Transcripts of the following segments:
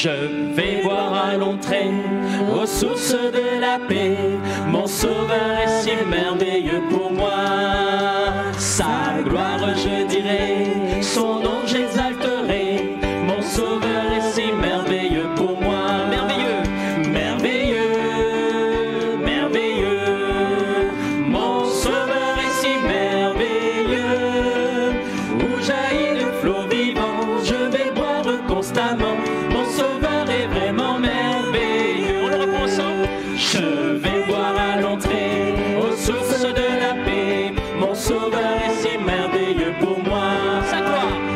Je vais boire à l'entrée, aux sources de la paix. Mon sauveur est si merveilleux pour moi. Sa gloire je dirai, son nom j'exalterai. Mon sauveur est si merveilleux pour moi. Merveilleux, merveilleux, merveilleux. Mon sauveur est si merveilleux. Où jaillit le flot vivant, je vais boire constamment. Mon sauveur est vraiment merveilleux. On le reprend ensemble. Je vais boire à l'entrée, aux sources de la paix. Mon sauveur est si merveilleux pour moi.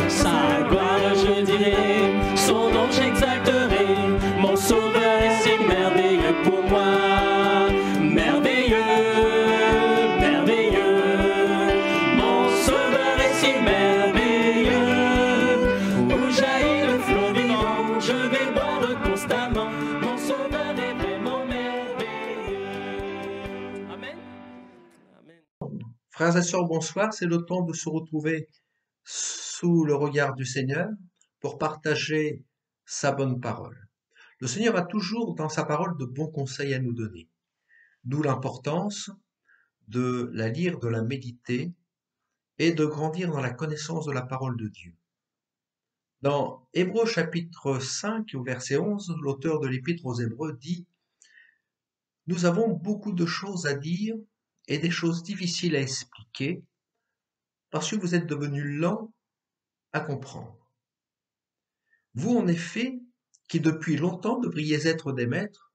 Sa gloire je dirai, son nom j'exalterai. Mon sauveur est si merveilleux pour moi. Merveilleux, merveilleux. Mon sauveur est si merveilleux. Où jaillit le flot vivant, je vais boire constamment. Mon sauveur est vraiment merveilleux. Amen. Amen. Frères et sœurs, bonsoir. C'est le temps de se retrouver sous le regard du Seigneur pour partager sa bonne parole. Le Seigneur a toujours dans sa parole de bons conseils à nous donner. D'où l'importance de la lire, de la méditer et de grandir dans la connaissance de la parole de Dieu. Dans Hébreux chapitre 5 au verset 11, l'auteur de l'épître aux Hébreux dit « Nous avons beaucoup de choses à dire et des choses difficiles à expliquer parce que vous êtes devenus lents à comprendre. Vous, en effet, qui depuis longtemps devriez être des maîtres,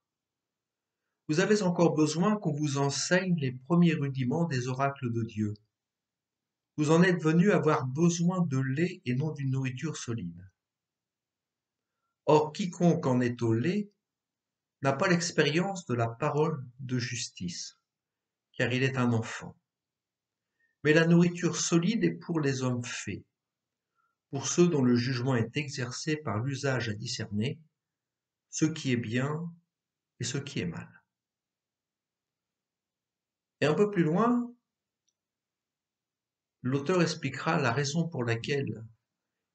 vous avez encore besoin qu'on vous enseigne les premiers rudiments des oracles de Dieu. Vous en êtes venus avoir besoin de lait et non d'une nourriture solide. Or, quiconque en est au lait n'a pas l'expérience de la parole de justice, car il est un enfant. Mais la nourriture solide est pour les hommes faits, pour ceux dont le jugement est exercé par l'usage à discerner ce qui est bien et ce qui est mal. » Et un peu plus loin, l'auteur expliquera la raison pour laquelle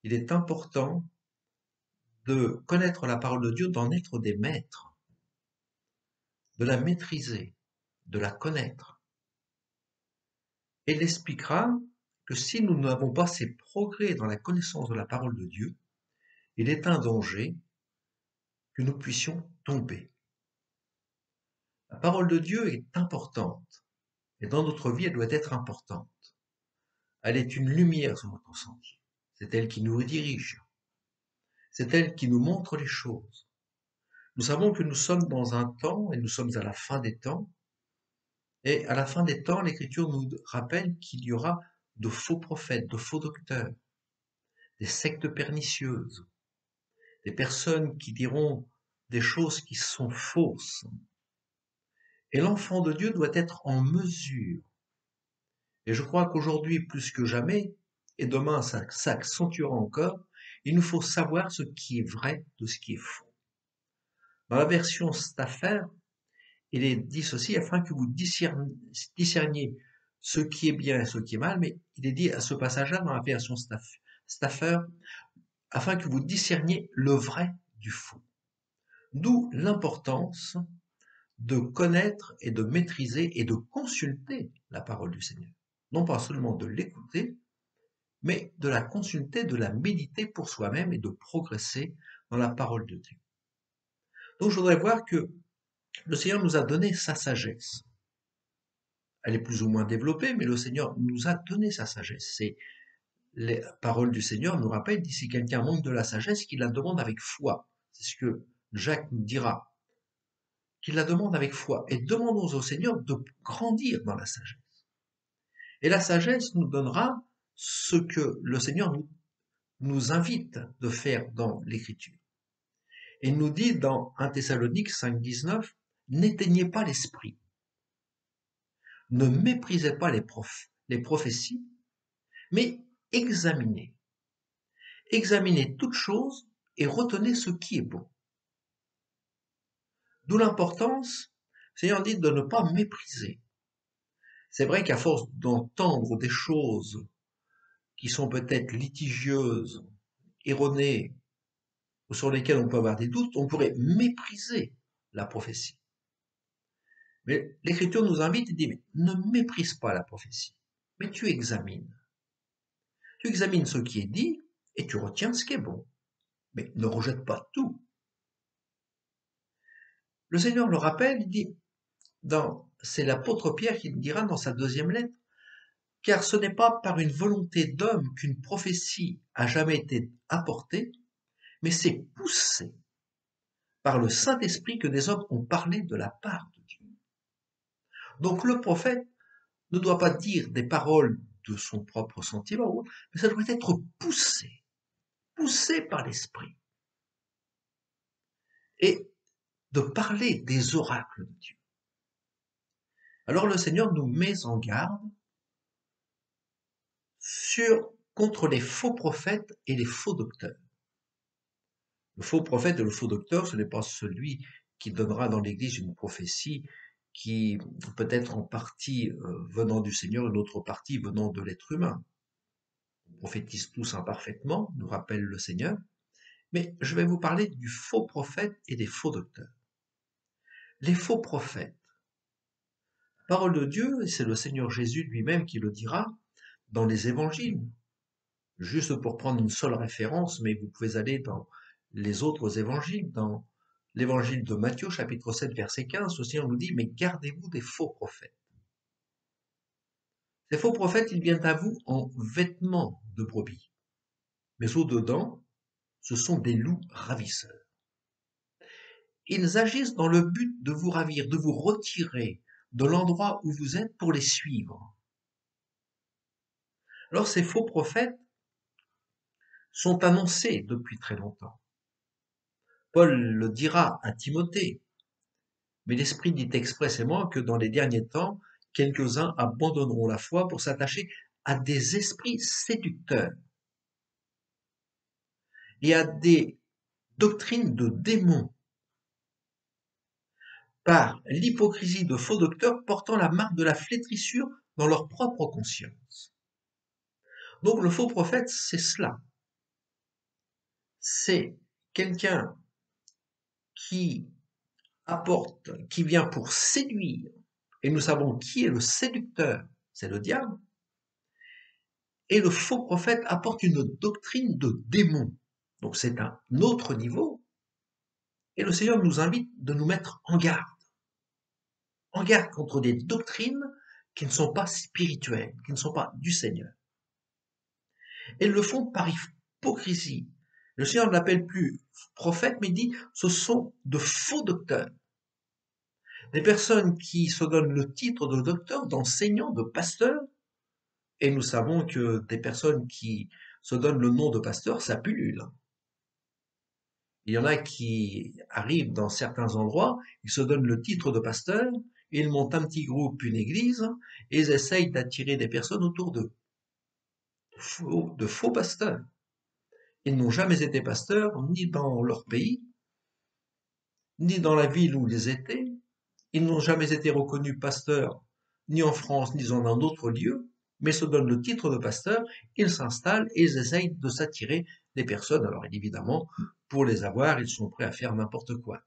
il est important de connaître la parole de Dieu, d'en être des maîtres, de la maîtriser, de la connaître. Et il expliquera que si nous n'avons pas ces progrès dans la connaissance de la parole de Dieu, il est un danger que nous puissions tomber. La parole de Dieu est importante, et dans notre vie, elle doit être importante. Elle est une lumière sur notre sentier. C'est elle qui nous dirige. C'est elle qui nous montre les choses. Nous savons que nous sommes dans un temps, et nous sommes à la fin des temps, et à la fin des temps, l'Écriture nous rappelle qu'il y aura de faux prophètes, de faux docteurs, des sectes pernicieuses, des personnes qui diront des choses qui sont fausses. Et l'enfant de Dieu doit être en mesure. Et je crois qu'aujourd'hui, plus que jamais, et demain ça s'accentuera encore, il nous faut savoir ce qui est vrai de ce qui est faux. Dans la version Stafford, il est dit ceci, afin que vous discerniez ce qui est bien et ce qui est mal, mais il est dit à ce passage-là dans la version Stafford, afin que vous discerniez le vrai du faux. D'où l'importance de connaître et de maîtriser et de consulter la parole du Seigneur. Non pas seulement de l'écouter, mais de la consulter, de la méditer pour soi-même et de progresser dans la parole de Dieu. Donc je voudrais voir que le Seigneur nous a donné sa sagesse. Elle est plus ou moins développée, mais le Seigneur nous a donné sa sagesse. Et les paroles du Seigneur nous rappellent, si quelqu'un manque de la sagesse, qu'il la demande avec foi. C'est ce que Jacques nous dira. Qu'il la demande avec foi. Et demandons au Seigneur de grandir dans la sagesse. Et la sagesse nous donnera ce que le Seigneur nous invite de faire dans l'Écriture. Et il nous dit dans 1 Thessaloniques 5, 19, « N'éteignez pas l'esprit, ne méprisez pas les prophéties, mais examinez. Examinez toutes choses et retenez ce qui est bon. » D'où l'importance, le Seigneur dit de ne pas mépriser. C'est vrai qu'à force d'entendre des choses qui sont peut-être litigieuses, erronées, ou sur lesquels on peut avoir des doutes, on pourrait mépriser la prophétie. Mais l'Écriture nous invite et dit, mais ne méprise pas la prophétie, mais tu examines. Tu examines ce qui est dit et tu retiens ce qui est bon. Mais ne rejette pas tout. Le Seigneur le rappelle, il dit, c'est l'apôtre Pierre qui le dira dans sa deuxième lettre, car ce n'est pas par une volonté d'homme qu'une prophétie a jamais été apportée, mais c'est poussé par le Saint-Esprit que des hommes ont parlé de la part de Dieu. Donc le prophète ne doit pas dire des paroles de son propre sentiment, mais ça doit être poussé par l'Esprit. Et de parler des oracles de Dieu. Alors le Seigneur nous met en garde contre les faux prophètes et les faux docteurs. Le faux prophète et le faux docteur, ce n'est pas celui qui donnera dans l'Église une prophétie qui peut être en partie venant du Seigneur, une autre partie venant de l'être humain. On prophétise tous imparfaitement, nous rappelle le Seigneur, mais je vais vous parler du faux prophète et des faux docteurs. Les faux prophètes, la parole de Dieu, et c'est le Seigneur Jésus lui-même qui le dira dans les évangiles, juste pour prendre une seule référence, mais vous pouvez aller dans les autres évangiles, dans l'évangile de Matthieu, chapitre 7, verset 15, aussi on nous dit, mais gardez-vous des faux prophètes. Ces faux prophètes, ils viennent à vous en vêtements de brebis, mais au-dedans, ce sont des loups ravisseurs. Ils agissent dans le but de vous ravir, de vous retirer de l'endroit où vous êtes pour les suivre. Alors ces faux prophètes sont annoncés depuis très longtemps. Paul le dira à Timothée, mais l'Esprit dit expressément que dans les derniers temps, quelques-uns abandonneront la foi pour s'attacher à des esprits séducteurs et à des doctrines de démons, par l'hypocrisie de faux docteurs portant la marque de la flétrissure dans leur propre conscience. Donc le faux prophète, c'est cela. C'est quelqu'un qui vient pour séduire, et nous savons qui est le séducteur, c'est le diable, et le faux prophète apporte une doctrine de démon. Donc c'est un autre niveau, et le Seigneur nous invite de nous mettre en garde contre des doctrines qui ne sont pas spirituelles, qui ne sont pas du Seigneur. Et ils le font par hypocrisie. Le Seigneur ne l'appelle plus prophète, mais dit ce sont de faux docteurs. Des personnes qui se donnent le titre de docteur, d'enseignant, de pasteur, et nous savons que des personnes qui se donnent le nom de pasteur, ça pullule. Il y en a qui arrivent dans certains endroits, ils se donnent le titre de pasteur, ils montent un petit groupe, une église, et ils essayent d'attirer des personnes autour d'eux. De faux pasteurs. Ils n'ont jamais été pasteurs, ni dans leur pays, ni dans la ville où ils étaient. Ils n'ont jamais été reconnus pasteurs, ni en France, ni dans un autre lieu, mais se donnent le titre de pasteur, ils s'installent et ils essayent de s'attirer des personnes. Alors évidemment, pour les avoir, ils sont prêts à faire n'importe quoi.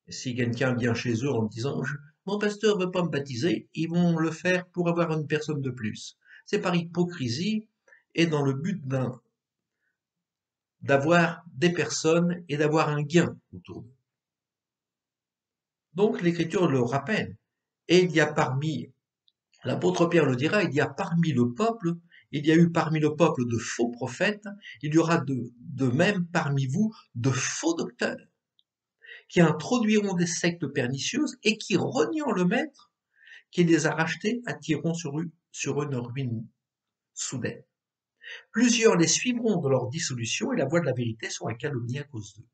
Et si quelqu'un vient chez eux en disant « Mon pasteur ne veut pas me baptiser », ils vont le faire pour avoir une personne de plus. C'est par hypocrisie et dans le but d'avoir des personnes et d'avoir un gain autour d'eux. Donc l'Écriture le rappelle. Et il y a parmi, l'apôtre Pierre le dira, il y a parmi le peuple, il y a eu parmi le peuple de faux prophètes, il y aura de même parmi vous de faux docteurs, qui introduiront des sectes pernicieuses et qui, reniant le maître, qui les a rachetés, attireront sur eux une ruine soudaine. Plusieurs les suivront dans leur dissolution et la voie de la vérité sera calomniée à cause d'eux.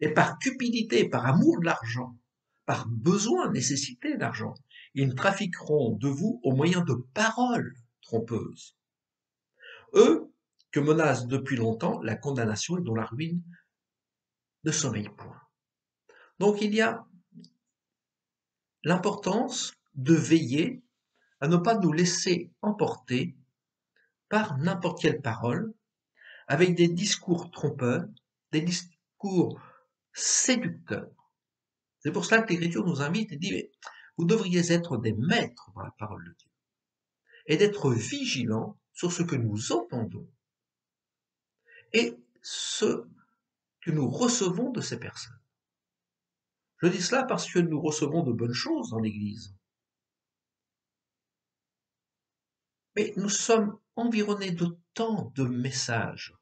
Et par cupidité, par amour de l'argent, par besoin, nécessité d'argent, ils trafiqueront de vous au moyen de paroles trompeuses. Eux, que menacent depuis longtemps la condamnation et dont la ruine ne sommeille point. Donc il y a l'importance de veiller à ne pas nous laisser emporter par n'importe quelle parole, avec des discours trompeurs, des discours séducteurs. C'est pour cela que l'Écriture nous invite et dit, mais vous devriez être des maîtres dans la parole de Dieu et d'être vigilants sur ce que nous entendons et ce que nous recevons de ces personnes. Je dis cela parce que nous recevons de bonnes choses dans l'Église. Mais nous sommes environnés de tant de messages,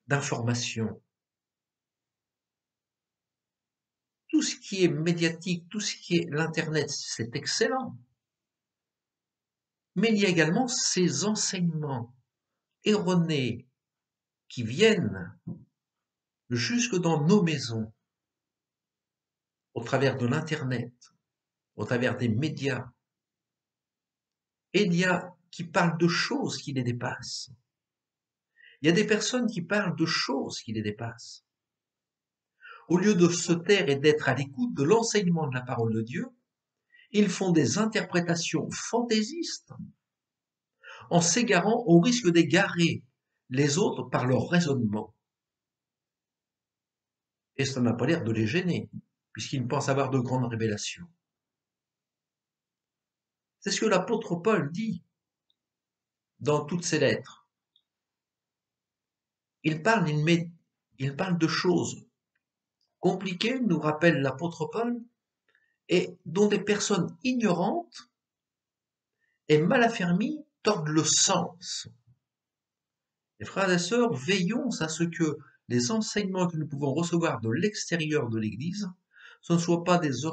d'informations. Tout ce qui est médiatique, tout ce qui est l'Internet, c'est excellent. Mais il y a également ces enseignements erronés qui viennent jusque dans nos maisons, au travers de l'Internet, au travers des médias. Et il y a qui parlent de choses qui les dépassent. Il y a des personnes qui parlent de choses qui les dépassent. Au lieu de se taire et d'être à l'écoute de l'enseignement de la parole de Dieu, ils font des interprétations fantaisistes en s'égarant au risque d'égarer les autres par leur raisonnement. Et ça n'a pas l'air de les gêner, puisqu'ils pensent avoir de grandes révélations. C'est ce que l'apôtre Paul dit dans toutes ses lettres. Il parle de choses compliquées, nous rappelle l'apôtre Paul, et dont des personnes ignorantes et mal affermies tordent le sens. Les frères et sœurs, veillons à ce que les enseignements que nous pouvons recevoir de l'extérieur de l'Église, ce ne soient pas des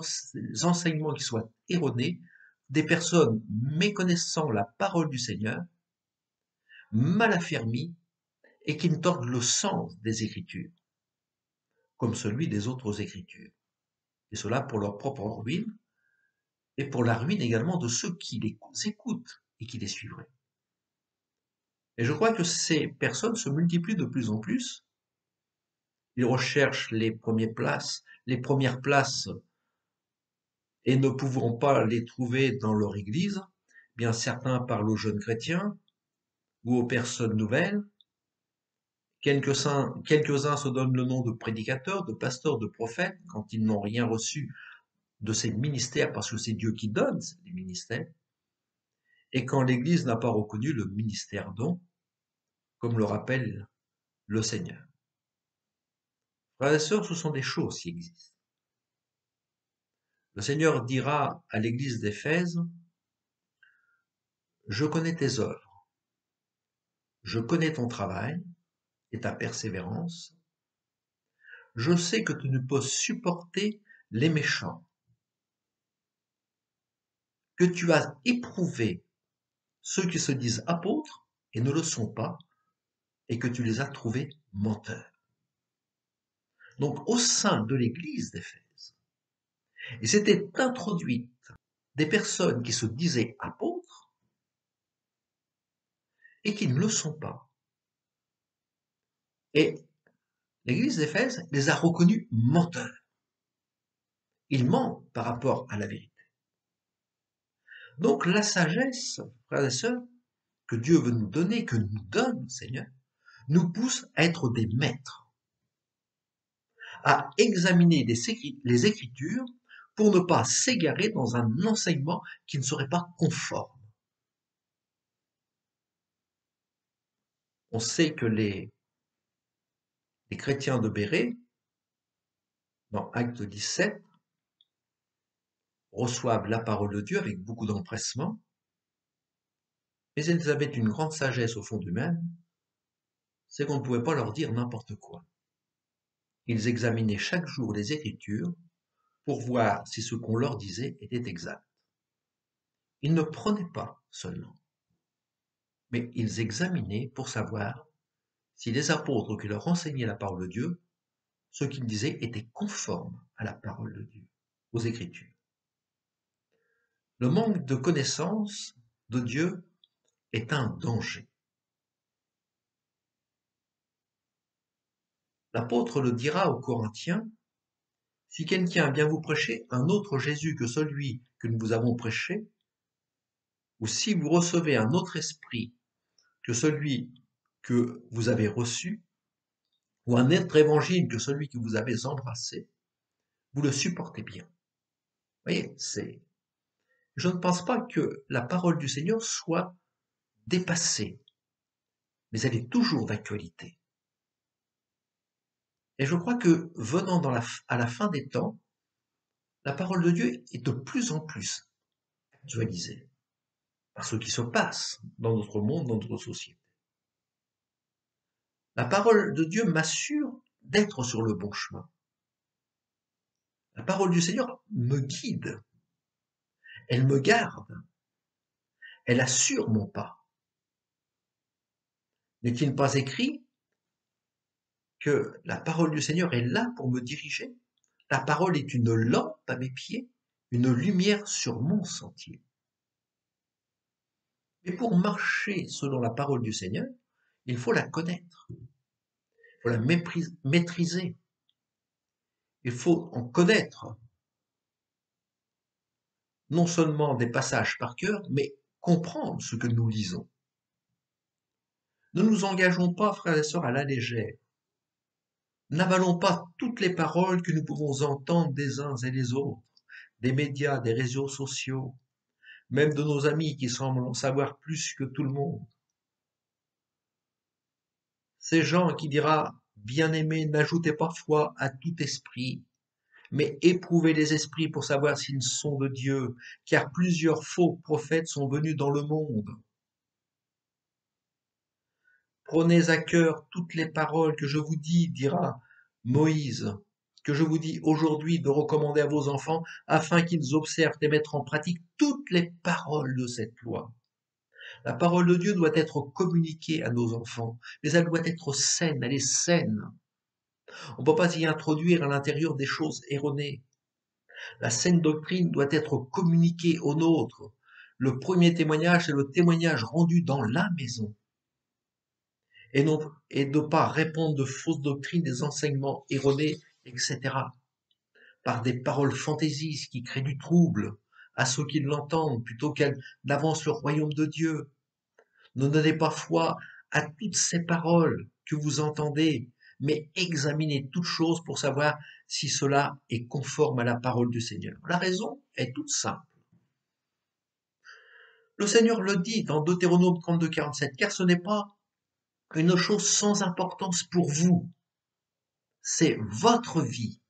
enseignements qui soient erronés, des personnes méconnaissant la parole du Seigneur, mal affermies et qui ne tordent le sens des Écritures, comme celui des autres Écritures. Et cela pour leur propre ruine et pour la ruine également de ceux qui les écoutent et qui les suivraient. Et je crois que ces personnes se multiplient de plus en plus. Ils recherchent les premières places et ne pouvant pas les trouver dans leur église, bien certains parlent aux jeunes chrétiens ou aux personnes nouvelles. Quelques-uns se donnent le nom de prédicateurs, de pasteurs, de prophètes, quand ils n'ont rien reçu de ces ministères, parce que c'est Dieu qui donne les ministères, et quand l'Église n'a pas reconnu le ministère don, comme le rappelle le Seigneur. Frères et sœurs, ce sont des choses qui existent. Le Seigneur dira à l'Église d'Éphèse, « Je connais tes œuvres, je connais ton travail et ta persévérance, je sais que tu ne peux supporter les méchants, que tu as éprouvé ceux qui se disent apôtres et ne le sont pas, et que tu les as trouvés menteurs. » Donc au sein de l'église d'Éphèse, il s'était introduite des personnes qui se disaient apôtres et qui ne le sont pas. Et l'église d'Éphèse les a reconnus menteurs. Ils mentent par rapport à la vérité. Donc la sagesse, frères et sœurs, que Dieu veut nous donner, que nous donne le Seigneur, nous pousse à être des maîtres, à examiner les Écritures pour ne pas s'égarer dans un enseignement qui ne serait pas conforme. On sait que les chrétiens de Bérée, dans Acte 17, reçoivent la parole de Dieu avec beaucoup d'empressement, mais ils avaient une grande sagesse au fond d'eux-mêmes, c'est qu'on ne pouvait pas leur dire n'importe quoi. Ils examinaient chaque jour les Écritures pour voir si ce qu'on leur disait était exact. Ils ne prenaient pas seulement, mais ils examinaient pour savoir si les apôtres qui leur enseignaient la parole de Dieu, ce qu'ils disaient était conforme à la parole de Dieu, aux Écritures. Le manque de connaissance de Dieu est un danger. L'apôtre le dira aux Corinthiens, « Si quelqu'un vient vous prêcher un autre Jésus que celui que nous vous avons prêché, ou si vous recevez un autre esprit que celui que vous avez reçu, ou un autre évangile que celui que vous avez embrassé, vous le supportez bien. Vous voyez, je ne pense pas que la parole du Seigneur soit dépassée, mais elle est toujours d'actualité. Et je crois que venant à la fin des temps, la parole de Dieu est de plus en plus actualisée par ce qui se passe dans notre monde, dans notre société. La parole de Dieu m'assure d'être sur le bon chemin. La parole du Seigneur me guide, elle me garde, elle assure mon pas. N'est-il pas écrit que la parole du Seigneur est là pour me diriger? La parole est une lampe à mes pieds, une lumière sur mon sentier. Mais pour marcher selon la parole du Seigneur, il faut la connaître, il faut la maîtriser, il faut en connaître non seulement des passages par cœur, mais comprendre ce que nous lisons. Ne nous engageons pas, frères et sœurs, à la légère. N'avalons pas toutes les paroles que nous pouvons entendre des uns et des autres, des médias, des réseaux sociaux, même de nos amis qui semblent en savoir plus que tout le monde. Ces gens qui dira, bien-aimés, n'ajoutez pas foi à tout esprit, mais éprouvez les esprits pour savoir s'ils sont de Dieu, car plusieurs faux prophètes sont venus dans le monde. Prenez à cœur toutes les paroles que je vous dis, dira Moïse, que je vous dis aujourd'hui de recommander à vos enfants, afin qu'ils observent et mettent en pratique toutes les paroles de cette loi. La parole de Dieu doit être communiquée à nos enfants, mais elle doit être saine, elle est saine. On ne peut pas y introduire à l'intérieur des choses erronées. La saine doctrine doit être communiquée aux nôtres. Le premier témoignage, c'est le témoignage rendu dans la maison. Et de ne pas répondre de fausses doctrines, des enseignements erronés, etc. Par des paroles fantaisistes qui créent du trouble à ceux qui l'entendent, plutôt qu'elles n'avancent le royaume de Dieu. Ne donnez pas foi à toutes ces paroles que vous entendez, mais examinez toutes choses pour savoir si cela est conforme à la parole du Seigneur. La raison est toute simple. Le Seigneur le dit dans Deutéronome 32, 47, car ce n'est pas une chose sans importance pour vous, c'est votre vie.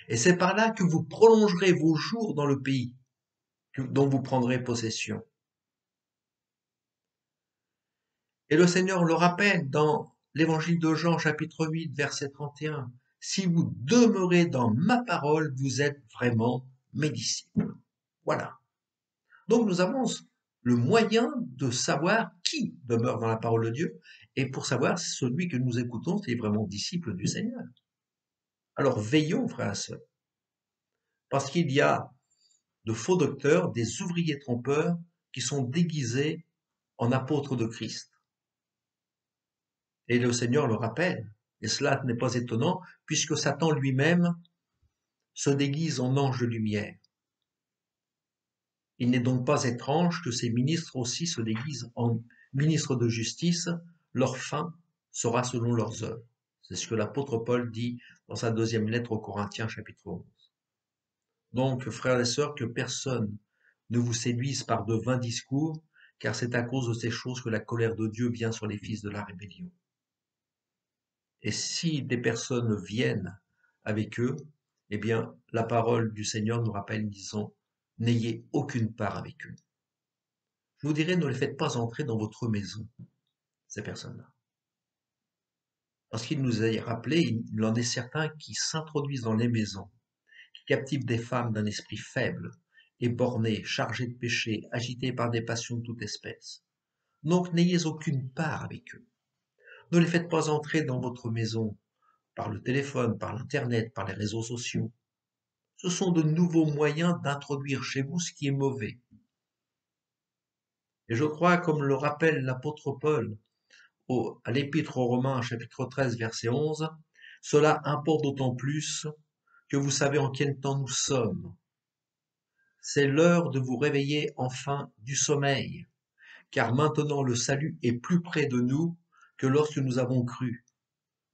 Et c'est par là que vous prolongerez vos jours dans le pays dont vous prendrez possession. Et le Seigneur le rappelle dans l'évangile de Jean, chapitre 8, verset 31. Si vous demeurez dans ma parole, vous êtes vraiment mes disciples. Voilà. Donc nous avons le moyen de savoir qui demeure dans la parole de Dieu et pour savoir si celui que nous écoutons est vraiment disciple du Seigneur. Alors veillons, frères et sœurs, parce qu'il y a de faux docteurs, des ouvriers trompeurs qui sont déguisés en apôtres de Christ. Et le Seigneur le rappelle, et cela n'est pas étonnant, puisque Satan lui-même se déguise en ange de lumière. Il n'est donc pas étrange que ces ministres aussi se déguisent en ministres de justice, leur fin sera selon leurs œuvres. C'est ce que l'apôtre Paul dit dans sa deuxième lettre aux Corinthiens, chapitre 11. Donc, frères et sœurs, que personne ne vous séduise par de vains discours, car c'est à cause de ces choses que la colère de Dieu vient sur les fils de la rébellion. Et si des personnes viennent avec eux, eh bien, la parole du Seigneur nous rappelle, disant, n'ayez aucune part avec eux. Je vous dirais, ne les faites pas entrer dans votre maison, ces personnes-là. Parce qu'il nous a rappelé, il en est certains qui s'introduisent dans les maisons, qui captivent des femmes d'un esprit faible et borné, chargées de péché, agitées par des passions de toute espèce. Donc n'ayez aucune part avec eux. Ne les faites pas entrer dans votre maison par le téléphone, par l'Internet, par les réseaux sociaux. Ce sont de nouveaux moyens d'introduire chez vous ce qui est mauvais. Et je crois, comme le rappelle l'apôtre Paul à l'Épître aux Romains, chapitre 13, verset 11, cela importe d'autant plus que vous savez en quel temps nous sommes. C'est l'heure de vous réveiller enfin du sommeil, car maintenant le salut est plus près de nous que lorsque nous avons cru.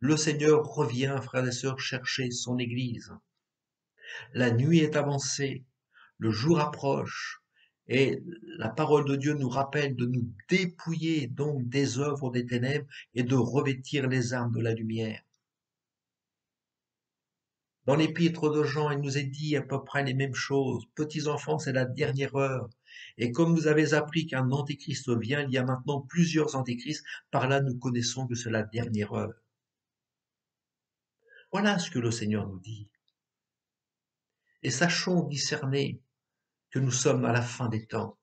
Le Seigneur revient, frères et sœurs, chercher son Église. La nuit est avancée, le jour approche, et la parole de Dieu nous rappelle de nous dépouiller donc des œuvres des ténèbres et de revêtir les armes de la lumière. Dans l'épître de Jean, il nous est dit à peu près les mêmes choses. Petits enfants, c'est la dernière heure. Et comme vous avez appris qu'un antéchrist vient, il y a maintenant plusieurs antéchrists. Par là, nous connaissons que c'est la dernière heure. Voilà ce que le Seigneur nous dit. Et sachons discerner que nous sommes à la fin des temps.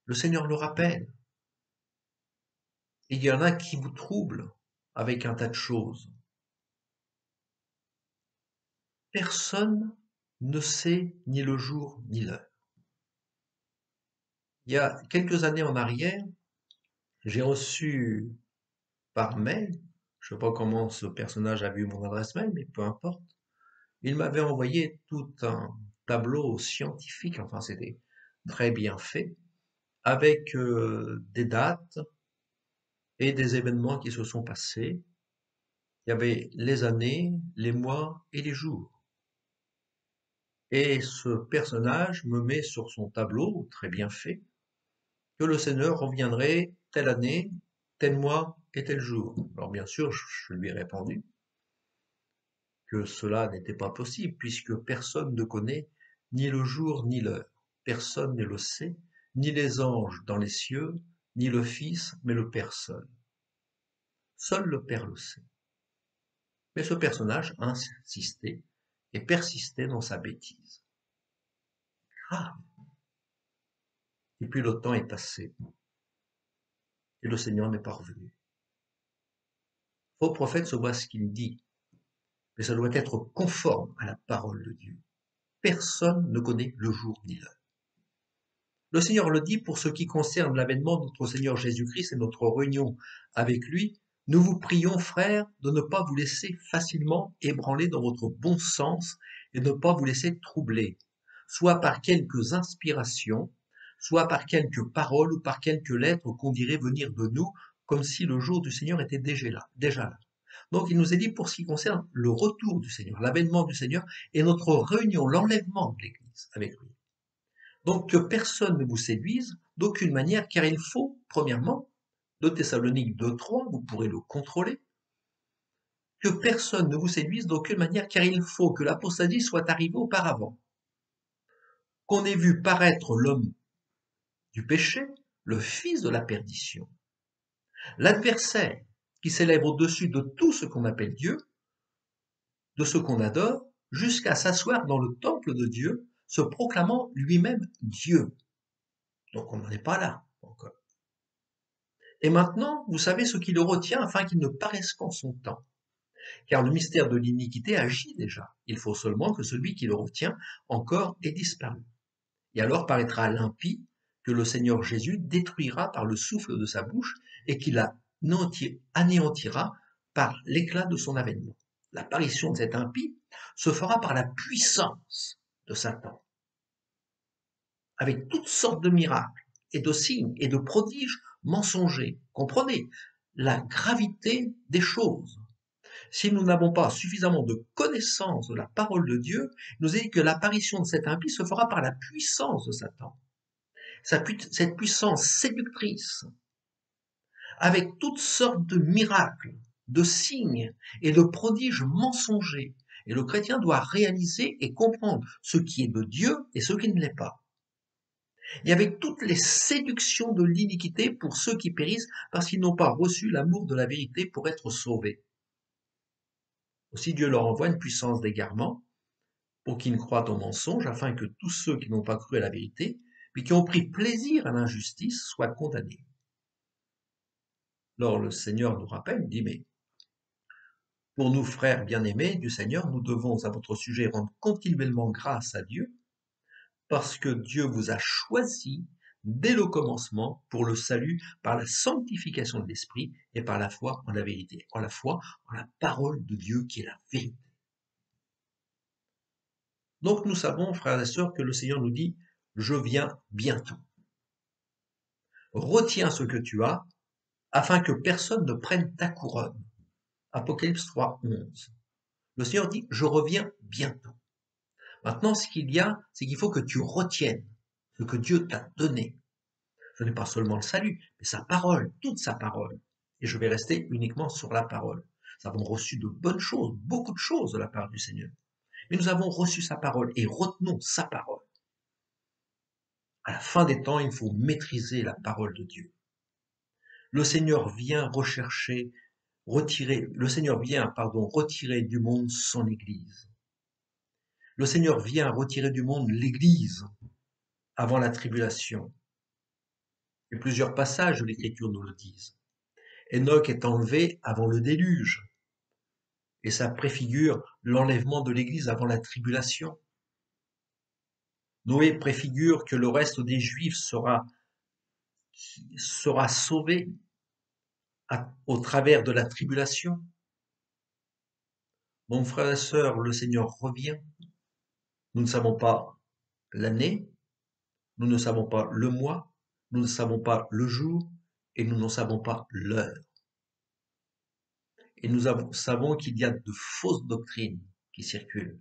Le Seigneur le rappelle. Et il y en a qui vous troublent avec un tas de choses. Personne ne sait ni le jour ni l'heure. Il y a quelques années en arrière, j'ai reçu par mail, je ne sais pas comment ce personnage a vu mon adresse mail, mais peu importe, il m'avait envoyé tout un tableau scientifique, enfin c'était très bien fait, avec des dates et des événements qui se sont passés. Il y avait les années, les mois et les jours. Et ce personnage me met sur son tableau, très bien fait, que le Seigneur reviendrait telle année, tel mois et tel jour. Alors bien sûr, je lui ai répondu que cela n'était pas possible, puisque personne ne connaît ni le jour ni l'heure. Personne ne le sait, ni les anges dans les cieux, ni le Fils, mais le Père seul. Seul le Père le sait. Mais ce personnage insistait et persistait dans sa bêtise. Grave. Et puis le temps est passé. Et le Seigneur n'est pas revenu. Faux prophète se voit ce qu'il dit, mais ça doit être conforme à la parole de Dieu. Personne ne connaît le jour ni l'heure. Le Seigneur le dit pour ce qui concerne l'avènement de notre Seigneur Jésus-Christ et notre réunion avec lui. Nous vous prions, frères, de ne pas vous laisser facilement ébranler dans votre bon sens et de ne pas vous laisser troubler, soit par quelques inspirations, soit par quelques paroles ou par quelques lettres qu'on dirait venir de nous, comme si le jour du Seigneur était déjà là. Donc il nous est dit pour ce qui concerne le retour du Seigneur, l'avènement du Seigneur et notre réunion, l'enlèvement de l'Église avec lui. Donc que personne ne vous séduise d'aucune manière, car il faut, premièrement, 2 Thessaloniques 2:3, vous pourrez le contrôler, que personne ne vous séduise d'aucune manière, car il faut que l'apostasie soit arrivée auparavant, qu'on ait vu paraître l'homme du péché, le fils de la perdition, l'adversaire qui s'élève au-dessus de tout ce qu'on appelle Dieu, de ce qu'on adore, jusqu'à s'asseoir dans le temple de Dieu, se proclamant lui-même Dieu. Donc on n'en est pas là encore. Et maintenant, vous savez ce qui le retient afin qu'il ne paraisse qu'en son temps. Car le mystère de l'iniquité agit déjà. Il faut seulement que celui qui le retient encore ait disparu. Et alors paraîtra l'impie que le Seigneur Jésus détruira par le souffle de sa bouche et qu'il anéantira par l'éclat de son avènement. L'apparition de cet impie se fera par la puissance de Satan, avec toutes sortes de miracles et de signes et de prodiges mensongers. Comprenez la gravité des choses. Si nous n'avons pas suffisamment de connaissance de la parole de Dieu, il nous est dit que l'apparition de cet impie se fera par la puissance de Satan. Cette puissance séductrice, avec toutes sortes de miracles, de signes et de prodiges mensongers. Et le chrétien doit réaliser et comprendre ce qui est de Dieu et ce qui ne l'est pas. Et avec toutes les séductions de l'iniquité pour ceux qui périssent parce qu'ils n'ont pas reçu l'amour de la vérité pour être sauvés. Aussi Dieu leur envoie une puissance d'égarement pour qu'ils ne croient au mensonge, afin que tous ceux qui n'ont pas cru à la vérité, mais qui ont pris plaisir à l'injustice, soient condamnés. Alors le Seigneur nous rappelle, il dit, mais pour nous, frères bien-aimés du Seigneur, nous devons à votre sujet rendre continuellement grâce à Dieu, parce que Dieu vous a choisi dès le commencement pour le salut par la sanctification de l'Esprit et par la foi en la vérité, en la foi en la parole de Dieu qui est la vérité. Donc nous savons, frères et sœurs, que le Seigneur nous dit « Je viens bientôt ». Retiens ce que tu as afin que personne ne prenne ta couronne. Apocalypse 3, 11. Le Seigneur dit, je reviens bientôt. Maintenant, ce qu'il y a, c'est qu'il faut que tu retiennes ce que Dieu t'a donné. Ce n'est pas seulement le salut, mais sa parole, toute sa parole. Et je vais rester uniquement sur la parole. Nous avons reçu de bonnes choses, beaucoup de choses de la part du Seigneur. Mais nous avons reçu sa parole et retenons sa parole. À la fin des temps, il faut maîtriser la parole de Dieu. Le Seigneur vient retirer du monde son Église. Le Seigneur vient retirer du monde l'Église avant la tribulation. Et plusieurs passages de l'Écriture nous le disent. Enoch est enlevé avant le déluge. Et ça préfigure l'enlèvement de l'Église avant la tribulation. Noé préfigure que le reste des Juifs sera sauvé au travers de la tribulation. Mon frère et sœur, le Seigneur revient. Nous ne savons pas l'année, nous ne savons pas le mois, nous ne savons pas le jour et nous ne savons pas l'heure. Et nous savons qu'il y a de fausses doctrines qui circulent.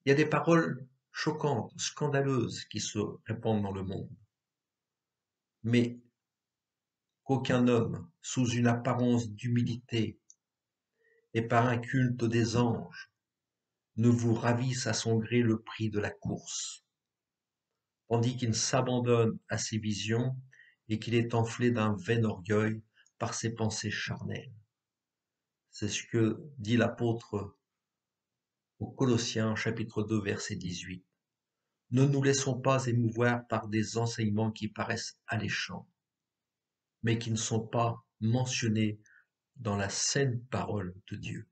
Il y a des paroles choquantes, scandaleuses qui se répandent dans le monde. Mais qu'aucun homme, sous une apparence d'humilité et par un culte des anges, ne vous ravisse à son gré le prix de la course, tandis qu'il s'abandonne à ses visions et qu'il est enflé d'un vain orgueil par ses pensées charnelles. C'est ce que dit l'apôtre aux Colossiens, chapitre 2, verset 18. Ne nous laissons pas émouvoir par des enseignements qui paraissent alléchants, mais qui ne sont pas mentionnés dans la saine parole de Dieu,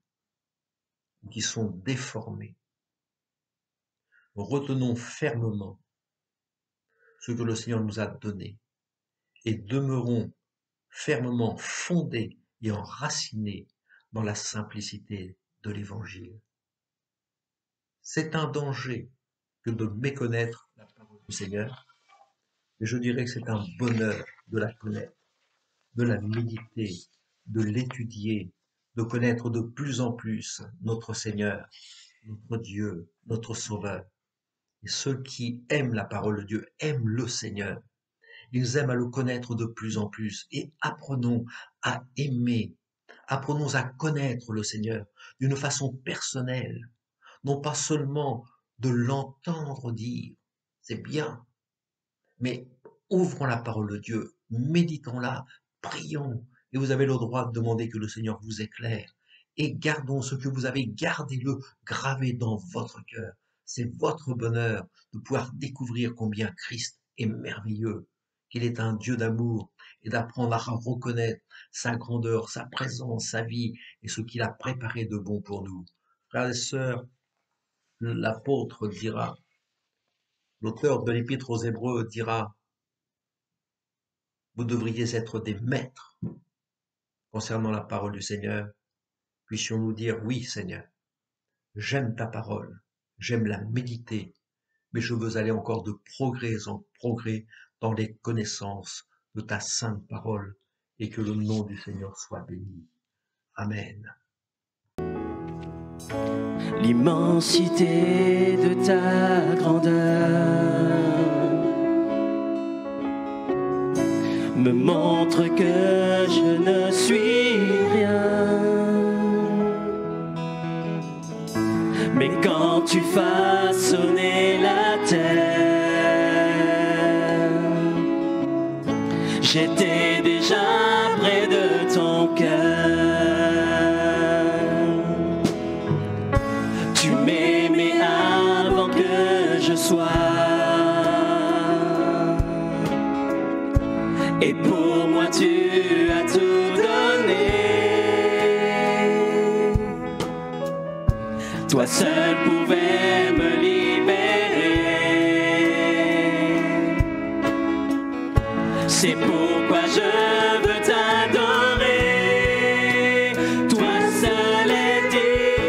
qui sont déformés. Retenons fermement ce que le Seigneur nous a donné et demeurons fermement fondés et enracinés dans la simplicité de l'Évangile. C'est un danger que de méconnaître la parole du Seigneur, et je dirais que c'est un bonheur de la connaître, de la méditer, de l'étudier, de connaître de plus en plus notre Seigneur, notre Dieu, notre Sauveur. Et ceux qui aiment la parole de Dieu aiment le Seigneur. Ils aiment à le connaître de plus en plus et apprenons à aimer, apprenons à connaître le Seigneur d'une façon personnelle, non pas seulement de l'entendre dire, c'est bien, mais ouvrons la parole de Dieu, méditons-la, prions, et vous avez le droit de demander que le Seigneur vous éclaire, et gardons ce que vous avez, gardez-le gravé dans votre cœur. C'est votre bonheur de pouvoir découvrir combien Christ est merveilleux, qu'il est un Dieu d'amour, et d'apprendre à reconnaître sa grandeur, sa présence, sa vie, et ce qu'il a préparé de bon pour nous. Frères et sœurs, l'apôtre dira, l'auteur de l'Épître aux Hébreux dira, vous devriez être des maîtres concernant la parole du Seigneur. Puissions-nous dire, oui Seigneur, j'aime ta parole, j'aime la méditer, mais je veux aller encore de progrès en progrès dans les connaissances de ta sainte parole, et que le nom du Seigneur soit béni. Amen. L'immensité de ta grandeur me montre que je ne suis rien. Mais quand tu façonnais la terre, j'étais déjà près de ton cœur. Tu m'aimais avant que je sois, et pour moi tu as tout donné. Toi seul pouvais me libérer. C'est pourquoi je veux t'adorer. Toi seul est digne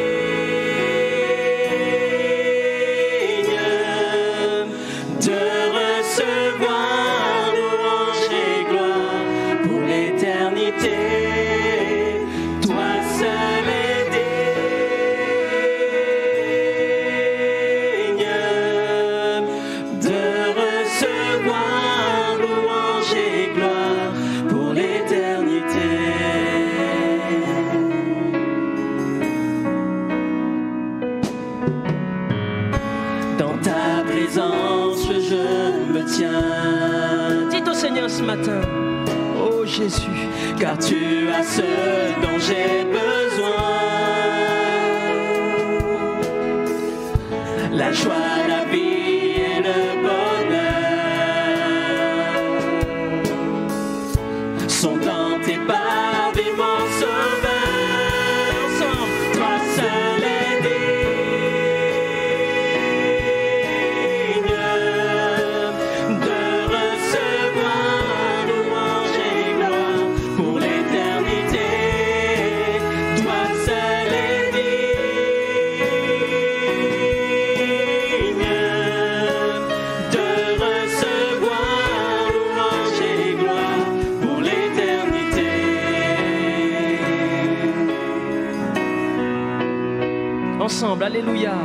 de recevoir louange et gloire pour les hanches je me tiens. Dites au Seigneur ce matin, oh Jésus, car tu as ce dont j'ai besoin. La joie, la vie et le bonheur sont dans tes pas, vive mon sauveur. Ensemble, toi seul est digne de recevoir louange et gloire pour l'éternité. Toi seul est digne de recevoir louange et gloire pour l'éternité. Ensemble, alléluia.